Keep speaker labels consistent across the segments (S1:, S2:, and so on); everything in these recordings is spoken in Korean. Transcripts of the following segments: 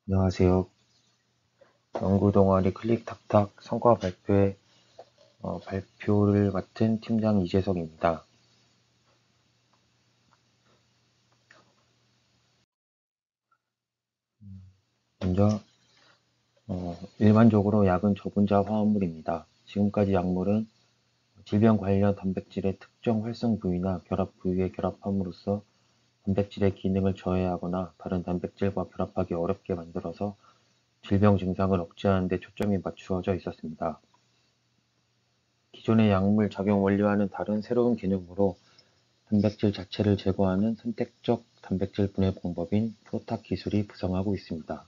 S1: 안녕하세요. 연구 동아리 클릭탁탁 성과 발표를 맡은 팀장 이재석입니다. 먼저 일반적으로 약은 저분자 화합물입니다. 지금까지 약물은 질병 관련 단백질의 특정 활성 부위나 결합 부위에 결합함으로써 단백질의 기능을 저해하거나 다른 단백질과 결합하기 어렵게 만들어서 질병 증상을 억제하는 데 초점이 맞추어져 있었습니다. 기존의 약물 작용 원리와는 다른 새로운 개념으로 단백질 자체를 제거하는 선택적 단백질 분해 방법인 프로탁 기술이 부상하고 있습니다.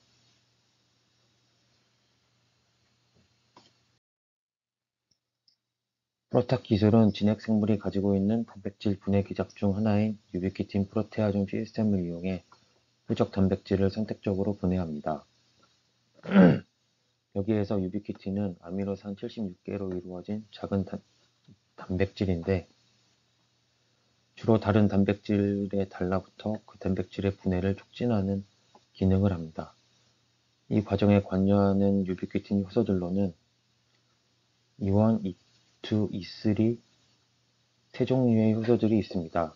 S1: 프로탁 기술은 진핵생물이 가지고 있는 단백질 분해 기작 중 하나인 유비키틴 프로테아좀 시스템을 이용해 표적 단백질을 선택적으로 분해합니다. 여기에서 유비키틴은 아미노산 76개로 이루어진 작은 단백질인데 주로 다른 단백질에 달라붙어 그 단백질의 분해를 촉진하는 기능을 합니다. 이 과정에 관여하는 유비키틴 효소들로는 E1, E2, E3 세 종류의 효소들이 있습니다.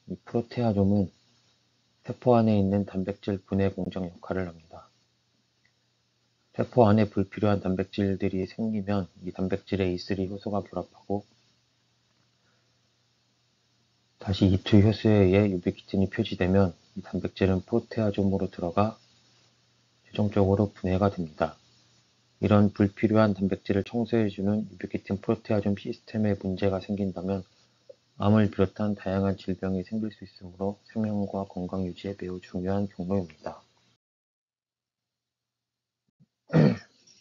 S1: 이 프로테아좀은 세포 안에 있는 단백질 분해 공정 역할을 합니다. 세포 안에 불필요한 단백질들이 생기면 이 단백질에 E3 효소가 결합하고 다시 E2 효소에 의해 유비키틴이 표시되면 이 단백질은 프로테아좀으로 들어가 최종적으로 분해가 됩니다. 이런 불필요한 단백질을 청소해주는 유비키틴 프로테아좀 시스템에 문제가 생긴다면 암을 비롯한 다양한 질병이 생길 수 있으므로 생명과 건강 유지에 매우 중요한 경로입니다.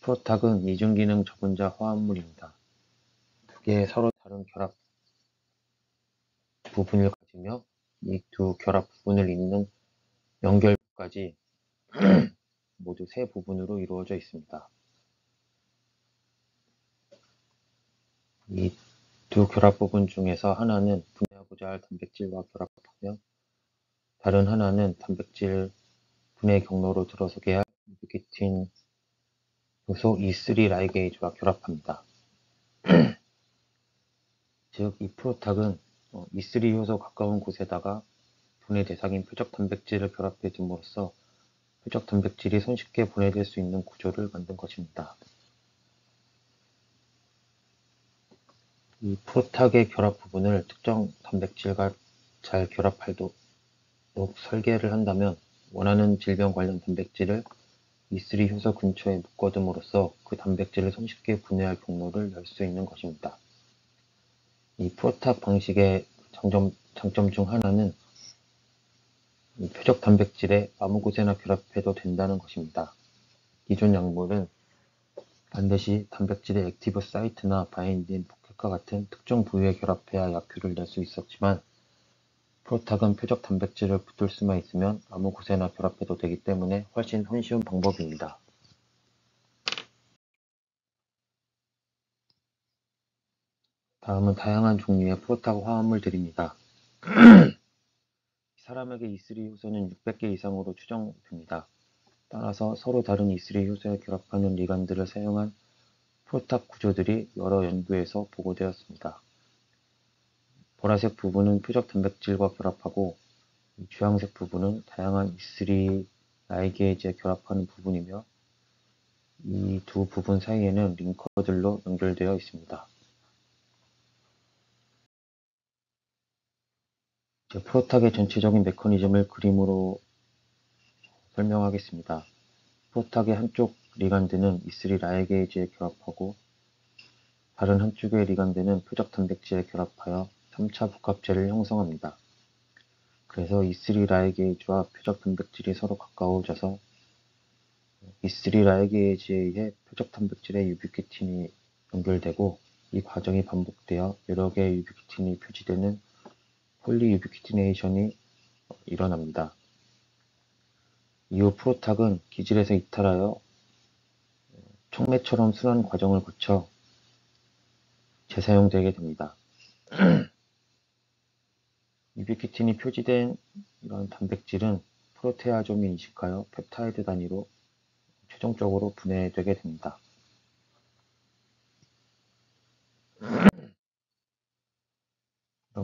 S1: 프로탁은 이중기능 저분자 화합물입니다. 두 개의 서로 다른 결합 부분을 가지며 이 두 결합 부분을 잇는 연결부까지 모두 세 부분으로 이루어져 있습니다. 이 두 결합 부분 중에서 하나는 분해하고자 할 단백질과 결합하며 다른 하나는 단백질 분해 경로로 들어서게 할 유비키틴 요소 E3 라이게이즈와 결합합니다. 즉, 이 프로탁은 E3 효소 가까운 곳에다가 분해 대상인 표적 단백질을 결합해 줌으로써 표적 단백질이 손쉽게 분해될 수 있는 구조를 만든 것입니다. 이 프로탁의 결합 부분을 특정 단백질과 잘 결합하도록 설계를 한다면 원하는 질병 관련 단백질을 E3 효소 근처에 묶어둠으로써 그 단백질을 손쉽게 분해할 경로를 열 수 있는 것입니다. 이 프로탁 방식의 장점 중 하나는 이 표적 단백질에 아무 곳에나 결합해도 된다는 것입니다. 기존 약물은 반드시 단백질의 액티브 사이트나 바인딩 포켓과 같은 특정 부위에 결합해야 약효를 낼 수 있었지만 프로탁은 표적 단백질을 붙을 수만 있으면 아무 곳에나 결합해도 되기 때문에 훨씬 손쉬운 방법입니다. 다음은 다양한 종류의 프로탁 화합물들입니다. 사람에게 E3 효소는 600개 이상으로 추정됩니다. 따라서 서로 다른 E3 효소에 결합하는 리간드를 사용한 프로탁 구조들이 여러 연구에서 보고되었습니다. 보라색 부분은 표적 단백질과 결합하고 주황색 부분은 다양한 E3 라이게이즈에 결합하는 부분이며 이 두 부분 사이에는 링커들로 연결되어 있습니다. 프로탁의 전체적인 메커니즘을 그림으로 설명하겠습니다. 프로탁의 한쪽 리간드는 E3 라이게이즈에 결합하고 다른 한쪽의 리간드는 표적 단백질에 결합하여 3차 복합체를 형성합니다. 그래서 E3 라이게이즈와 표적 단백질이 서로 가까워져서 E3 라이게이즈에 의해 표적 단백질의 유비키틴이 연결되고 이 과정이 반복되어 여러 개의 유비키틴이 표시되는 폴리유비키티네이션이 일어납니다. 이후 프로탁은 기질에서 이탈하여 촉매처럼 순환 과정을 거쳐 재사용되게 됩니다. 유비키틴이 표시된 이런 단백질은 프로테아좀이 인식하여 펩타이드 단위로 최종적으로 분해되게 됩니다.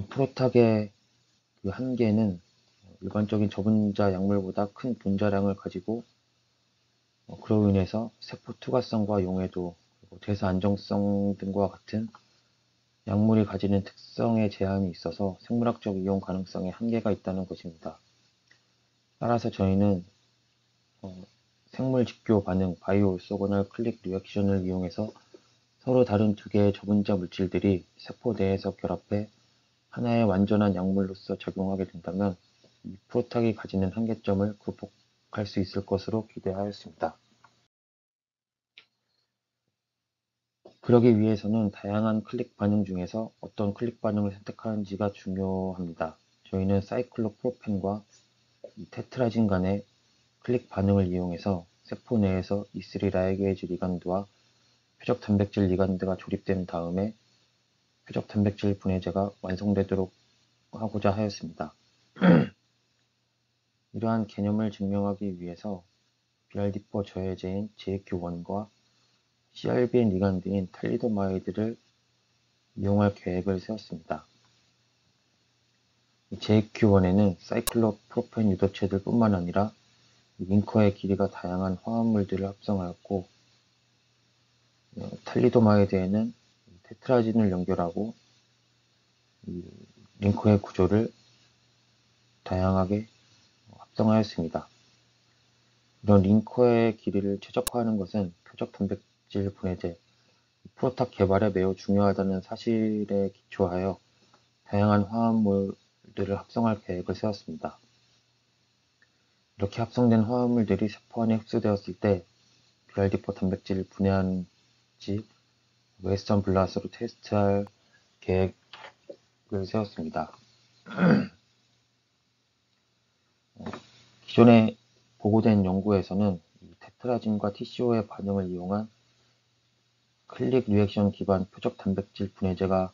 S1: 프로탁의 그 한계는 일반적인 저분자 약물보다 큰 분자량을 가지고 그로 인해서 세포 투과성과 용해도, 그리고 대사 안정성 등과 같은 약물이 가지는 특성에 제한이 있어서 생물학적 이용 가능성에 한계가 있다는 것입니다. 따라서 저희는 생물 직교 반응, 바이오 오소고널 클릭 리액션을 이용해서 서로 다른 두 개의 저분자 물질들이 세포 내에서 결합해 하나의 완전한 약물로서 작용하게 된다면 이 프로탁이 가지는 한계점을 극복할 수 있을 것으로 기대하였습니다. 그러기 위해서는 다양한 클릭 반응 중에서 어떤 클릭 반응을 선택하는지가 중요합니다. 저희는 사이클로프로펜과 테트라진 간의 클릭 반응을 이용해서 세포 내에서 E3 라이게이즈 리간드와 표적 단백질 리간드가 조립된 다음에 표적 단백질 분해제가 완성되도록 하고자 하였습니다. 이러한 개념을 증명하기 위해서 BRD4 저해제인 JQ1과 CRBN 리간드인 탈리도마이드를 이용할 계획을 세웠습니다. JQ1에는 사이클로프로펜 유도체들 뿐만 아니라 링커의 길이가 다양한 화합물들을 합성하였고, 탈리도마이드에는 테트라진을 연결하고 링커의 구조를 다양하게 합성하였습니다. 이런 링커의 길이를 최적화하는 것은 표적 단백질 분해제, 프로탁 개발에 매우 중요하다는 사실에 기초하여 다양한 화합물들을 합성할 계획을 세웠습니다. 이렇게 합성된 화합물들이 세포 안에 흡수되었을 때 BRD4 단백질을 분해하는지 웨스턴 블라스로 테스트할 계획을 세웠습니다. 기존에 보고된 연구에서는 테트라진과 TCO의 반응을 이용한 클릭 리액션 기반 표적 단백질 분해제가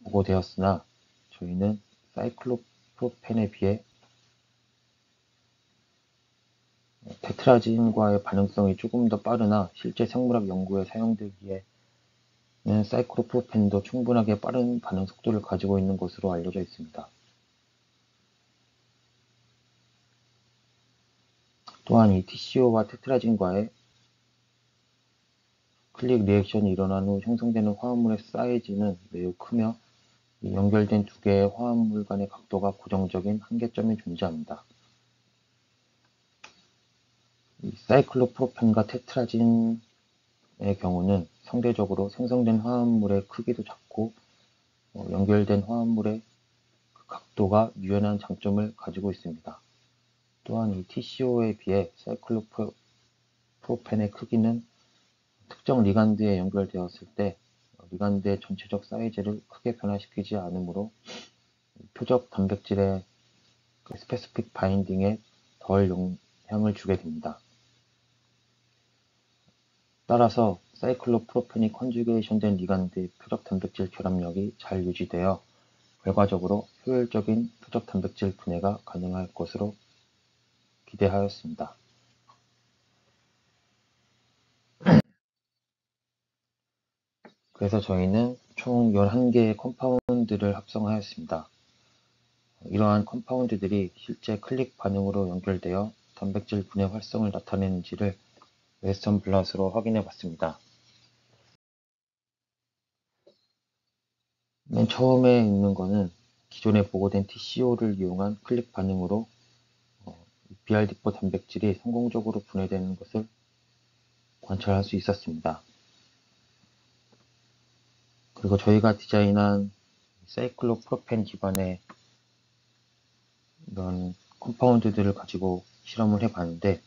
S1: 보고되었으나 저희는 사이클로프로펜에 비해 테트라진과의 반응성이 조금 더 빠르나 실제 생물학 연구에 사용되기에는 사이클로프로펜도 충분하게 빠른 반응 속도를 가지고 있는 것으로 알려져 있습니다. 또한 이 TCO와 테트라진과의 클릭 리액션이 일어난 후 형성되는 화합물의 사이즈는 매우 크며 연결된 두 개의 화합물 간의 각도가 고정적인 한계점이 존재합니다. 사이클로프로펜과 테트라진의 경우는 상대적으로 생성된 화합물의 크기도 작고 연결된 화합물의 각도가 유연한 장점을 가지고 있습니다. 또한 이 TCO에 비해 사이클로프로펜의 크기는 특정 리간드에 연결되었을 때 리간드의 전체적 사이즈를 크게 변화시키지 않으므로 표적 단백질의 스페시픽 바인딩에 덜 영향을 주게 됩니다. 따라서 사이클로프로펜이 컨주게이션된 리간드의 표적 단백질 결합력이 잘 유지되어 결과적으로 효율적인 표적 단백질 분해가 가능할 것으로 기대하였습니다. 그래서 저희는 총 11개의 컴파운드를 합성하였습니다. 이러한 컴파운드들이 실제 클릭 반응으로 연결되어 단백질 분해 활성을 나타내는지를 웨스턴 블라스로 확인해 봤습니다. 맨 처음에 있는 거는 기존에 보고된 TCO를 이용한 클릭 반응으로 BRD4 단백질이 성공적으로 분해되는 것을 관찰할 수 있었습니다. 그리고 저희가 디자인한 사이클로프로펜 기반의 이런 컴파운드들을 가지고 실험을 해봤는데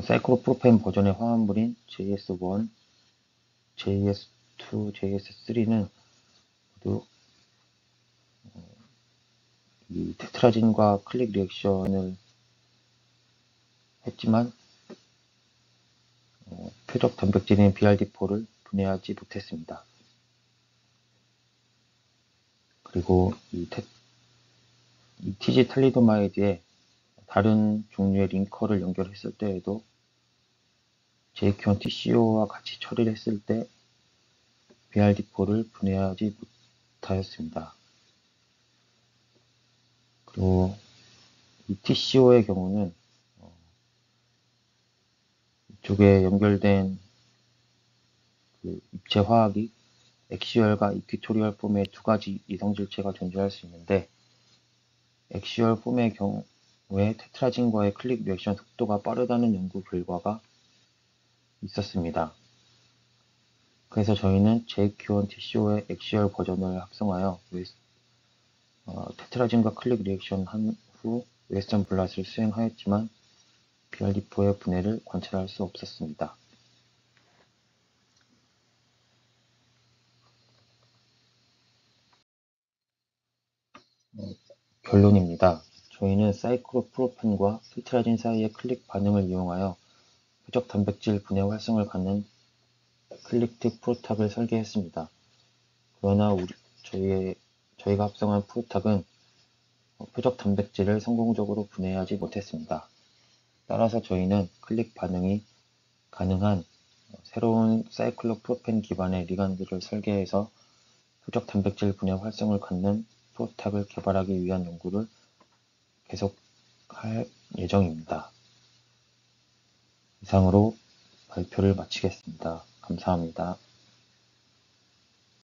S1: 사이클로프로펜 버전의 화합물인 JS1, JS2, JS3는 모두 이 테트라진과 클릭 리액션을 했지만 표적 단백질인 BRD4를 분해하지 못했습니다. 그리고 이 TG 탈리도마이드의 다른 종류의 링커를 연결했을 때에도 JQ1 TCO와 같이 처리를 했을 때 BRD4를 분해하지 못하였습니다. 그리고 이 TCO의 경우는 이쪽에 연결된 그 입체 화학이 엑시얼과 이퀴토리얼 폼의 두 가지 이성질체가 존재할 수 있는데, 엑시얼 폼의 경우에 테트라진과의 클릭 리액션 속도가 빠르다는 연구 결과가 있었습니다. 그래서 저희는 JQ1TCO의 엑시얼 버전을 합성하여 테트라진과 클릭 리액션 한 후 웨스턴 블랏을 수행하였지만 BRD4의 분해를 관찰할 수 없었습니다. 결론입니다. 저희는 사이클로프로펜과 테트라진 사이의 클릭 반응을 이용하여 표적 단백질 분해 활성을 갖는 클릭트 프로탁을 설계했습니다. 그러나 저희가 합성한 프로탁은 표적 단백질을 성공적으로 분해하지 못했습니다. 따라서 저희는 클릭 반응이 가능한 새로운 사이클로프로펜 기반의 리간드를 설계해서 표적 단백질 분해 활성을 갖는 프로탁을 개발하기 위한 연구를 계속할 예정입니다. 이상으로 발표를 마치겠습니다. 감사합니다.